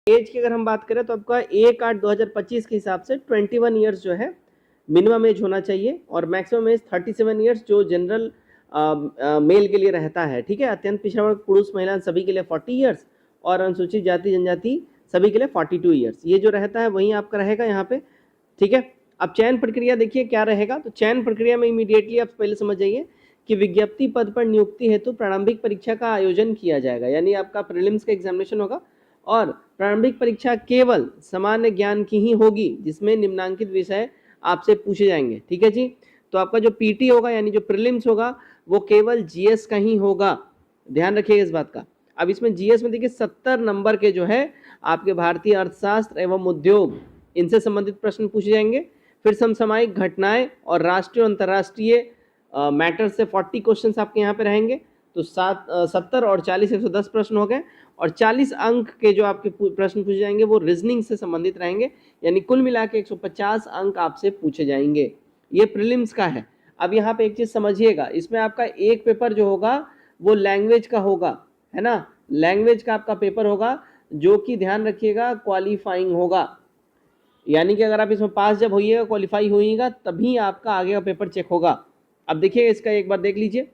As की अगर हम बात करें तो आपका 1/8/2025 के हिसाब से 21 ईयर्स जो है मिनिमम एज होना चाहिए और मैक्सिमम एज 37 ईयर्स जो जनरल मेल के लिए रहता है। ठीक है, अत्यंत पिछड़ा वर्ग पुरुष महिला सभी के लिए 40 ईयर्स और अनुसूचित जाति जनजाति सभी के लिए 42 ईयर्स, ये जो रहता है वही आपका रहेगा यहाँ पे। ठीक है, अब चयन प्रक्रिया देखिए क्या रहेगा। तो चयन प्रक्रिया में इमीडिएटली आप पहले समझ जाइए कि विज्ञप्ति पद पर नियुक्ति हेतु प्रारंभिक परीक्षा का आयोजन किया जाएगा, यानी आपका प्रीलिम्स का एग्जामिनेशन होगा और प्रारंभिक परीक्षा केवल सामान्य ज्ञान की ही होगी जिसमें निम्नांकित विषय आपसे पूछे जाएंगे। ठीक है जी, तो आपका जो पीटी होगा यानी जो प्रीलिम्स होगा वो केवल जीएस का ही होगा, ध्यान रखिएगा इस बात का। अब इसमें जीएस में देखिए 70 नंबर के जो है आपके भारतीय अर्थशास्त्र एवं उद्योग इनसे संबंधित प्रश्न पूछे जाएंगे। फिर समसामयिक घटनाएं और राष्ट्रीय और अंतर्राष्ट्रीय मैटर से 40 क्वेश्चन आपके यहाँ पे रहेंगे। तो 70 और 40 110 प्रश्न हो गए और 40 अंक के जो आपके प्रश्न पूछे जाएंगे वो रीजनिंग से संबंधित रहेंगे, यानी कुल मिला के 150 अंक आपसे पूछे जाएंगे। ये प्रीलिम्स का है। अब यहाँ पे एक चीज समझिएगा, इसमें आपका एक पेपर जो होगा वो लैंग्वेज का होगा, है ना, लैंग्वेज का आपका पेपर होगा जो कि ध्यान रखिएगा क्वालिफाइंग होगा, यानी कि अगर आप इसमें पास जब होइएगा क्वालिफाई होइएगा तभी आपका आगे का पेपर चेक होगा। अब देखिए इसका एक बार देख लीजिए।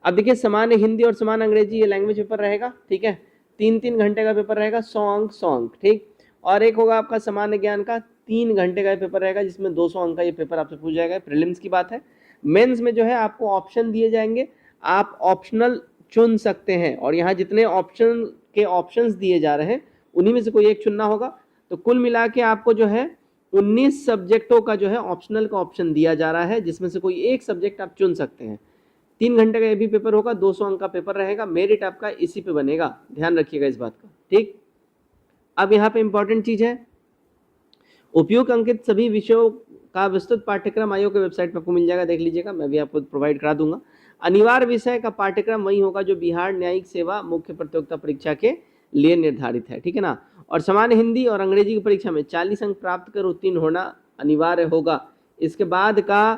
अब देखिए सामान्य हिंदी और सामान्य अंग्रेजी ये लैंग्वेज पेपर रहेगा। ठीक है, 3-3 घंटे का पेपर रहेगा, 100 अंक। ठीक, और एक होगा आपका सामान्य ज्ञान का 3 घंटे का पेपर रहेगा जिसमें 200 अंक का ये पेपर आपसे पूछ जाएगा। प्रीलिम्स की बात है। मेंस में जो है आपको ऑप्शन दिए जाएंगे, आप ऑप्शनल चुन सकते हैं और यहाँ जितने ऑप्शन के ऑप्शंस दिए जा रहे हैं उन्हीं में से कोई एक चुनना होगा। तो कुल मिला के आपको जो है 19 सब्जेक्टों का जो है ऑप्शनल का ऑप्शन दिया जा रहा है जिसमें से कोई एक सब्जेक्ट आप चुन सकते हैं। 3 घंटे का ये भी पेपर होगा, 200 अंक का पेपर रहेगा, मेरिट आपका इसी पे बनेगा, ध्यान रखिएगा इस बात का। ठीक, अब यहाँ पे इंपॉर्टेंट चीज है, उपयुक्त अंकित सभी विषयों का विस्तृत पाठ्यक्रम आयोग के वेबसाइट पर आपको मिल जाएगा, देख लीजिएगा, मैं भी आपको प्रोवाइड करा दूंगा। अनिवार्य विषय का पाठ्यक्रम वही होगा जो बिहार न्यायिक सेवा मुख्य प्रतियोगिता परीक्षा के लिए निर्धारित है। ठीक है ना, और सामान्य हिंदी और अंग्रेजी की परीक्षा में 40 अंक प्राप्त कर उत्तीर्ण होना अनिवार्य होगा। इसके बाद का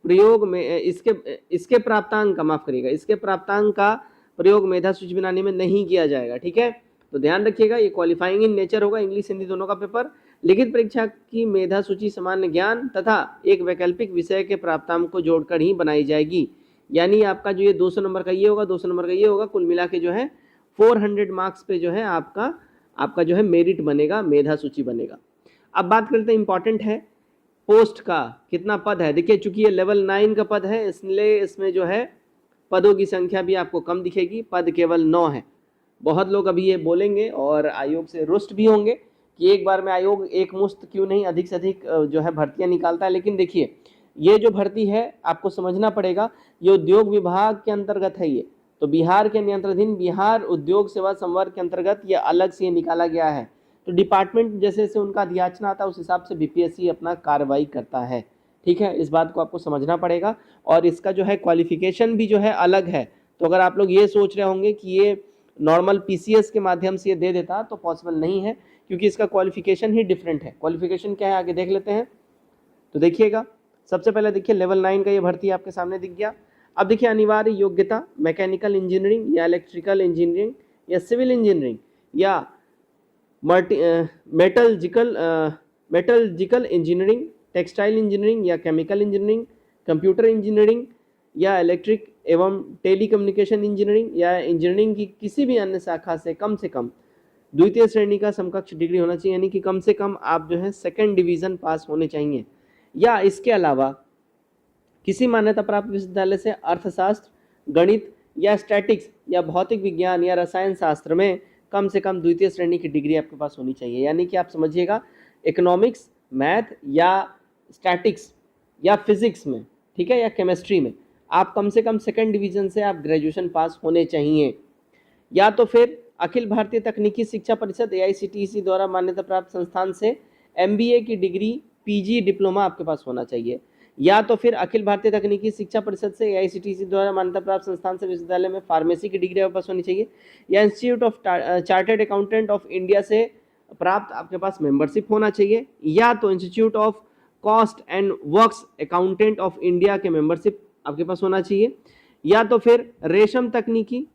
प्रयोग में इसके प्राप्तांक का माफ करिएगा, इसके प्राप्तांक का प्रयोग मेधा सूची बनाने में नहीं किया जाएगा। ठीक है, तो ध्यान रखिएगा, ये क्वालिफाइंग इन नेचर होगा, इंग्लिश हिंदी दोनों का पेपर। लिखित परीक्षा की मेधा सूची सामान्य ज्ञान तथा एक वैकल्पिक विषय के प्राप्तांक को जोड़कर ही बनाई जाएगी, यानी आपका जो ये 200 नंबर का ये होगा, 200 नंबर का ये होगा, कुल मिला के जो है 400 मार्क्स पे जो है आपका जो है मेरिट बनेगा, मेधा सूची बनेगा। अब बात करते हैं, इंपॉर्टेंट है पोस्ट का कितना पद है। देखिए चूंकि ये लेवल 9 का पद है इसलिए इसमें जो है पदों की संख्या भी आपको कम दिखेगी, पद केवल 9 है। बहुत लोग अभी ये बोलेंगे और आयोग से रुष्ट भी होंगे कि एक बार में आयोग एक मुश्त क्यों नहीं अधिक से अधिक जो है भर्तियां निकालता है, लेकिन देखिए ये जो भर्ती है आपको समझना पड़ेगा, ये उद्योग विभाग के अंतर्गत है, ये तो बिहार के नियंत्रणाधीन बिहार उद्योग सेवा संवर्ग के अंतर्गत ये अलग से निकाला गया है। तो डिपार्टमेंट जैसे जैसे उनका अधियाचना आता है उस हिसाब से बीपीएससी अपना कार्रवाई करता है। ठीक है, इस बात को आपको समझना पड़ेगा और इसका जो है क्वालिफिकेशन भी जो है अलग है। तो अगर आप लोग ये सोच रहे होंगे कि ये नॉर्मल पीसीएस के माध्यम से ये दे देता तो पॉसिबल नहीं है, क्योंकि इसका क्वालिफिकेशन ही डिफरेंट है। क्वालिफिकेशन क्या है आगे देख लेते हैं। तो देखिएगा, सबसे पहले देखिए लेवल 9 का ये भर्ती आपके सामने दिख गया। अब देखिए अनिवार्य योग्यता मैकेनिकल इंजीनियरिंग या इलेक्ट्रिकल इंजीनियरिंग या सिविल इंजीनियरिंग या मेटलर्जिकल इंजीनियरिंग, टेक्सटाइल इंजीनियरिंग या केमिकल इंजीनियरिंग, कंप्यूटर इंजीनियरिंग या इलेक्ट्रिक एवं टेलीकम्युनिकेशन इंजीनियरिंग या इंजीनियरिंग की किसी भी अन्य शाखा से कम द्वितीय श्रेणी का समकक्ष डिग्री होना चाहिए, यानी कि कम से कम आप जो है 2nd डिवीजन पास होने चाहिए, या इसके अलावा किसी मान्यता प्राप्त विश्वविद्यालय से अर्थशास्त्र, गणित या स्टैटिक्स या भौतिक विज्ञान या रसायन शास्त्र में कम से कम द्वितीय श्रेणी की डिग्री आपके पास होनी चाहिए। यानी कि आप समझिएगा इकोनॉमिक्स, मैथ या स्टैटिक्स या फिजिक्स में, ठीक है, या केमिस्ट्री में आप कम से कम 2nd डिवीजन से आप ग्रेजुएशन पास होने चाहिए, या तो फिर अखिल भारतीय तकनीकी शिक्षा परिषद AICTE द्वारा मान्यता प्राप्त संस्थान से MBA की डिग्री, PG डिप्लोमा आपके पास होना चाहिए, या तो फिर अखिल भारतीय तकनीकी शिक्षा परिषद से AICTE द्वारा मान्यता प्राप्त संस्थान से विश्वविद्यालय में फार्मेसी की डिग्री आपके पास होनी चाहिए, या institute of chartered accountant of India से प्राप्त आपके पास मेंबरशिप होना चाहिए, या तो institute of cost and works accountant of India के मेंबरशिप आपके पास होना चाहिए, या तो फिर रेशम तकनीकी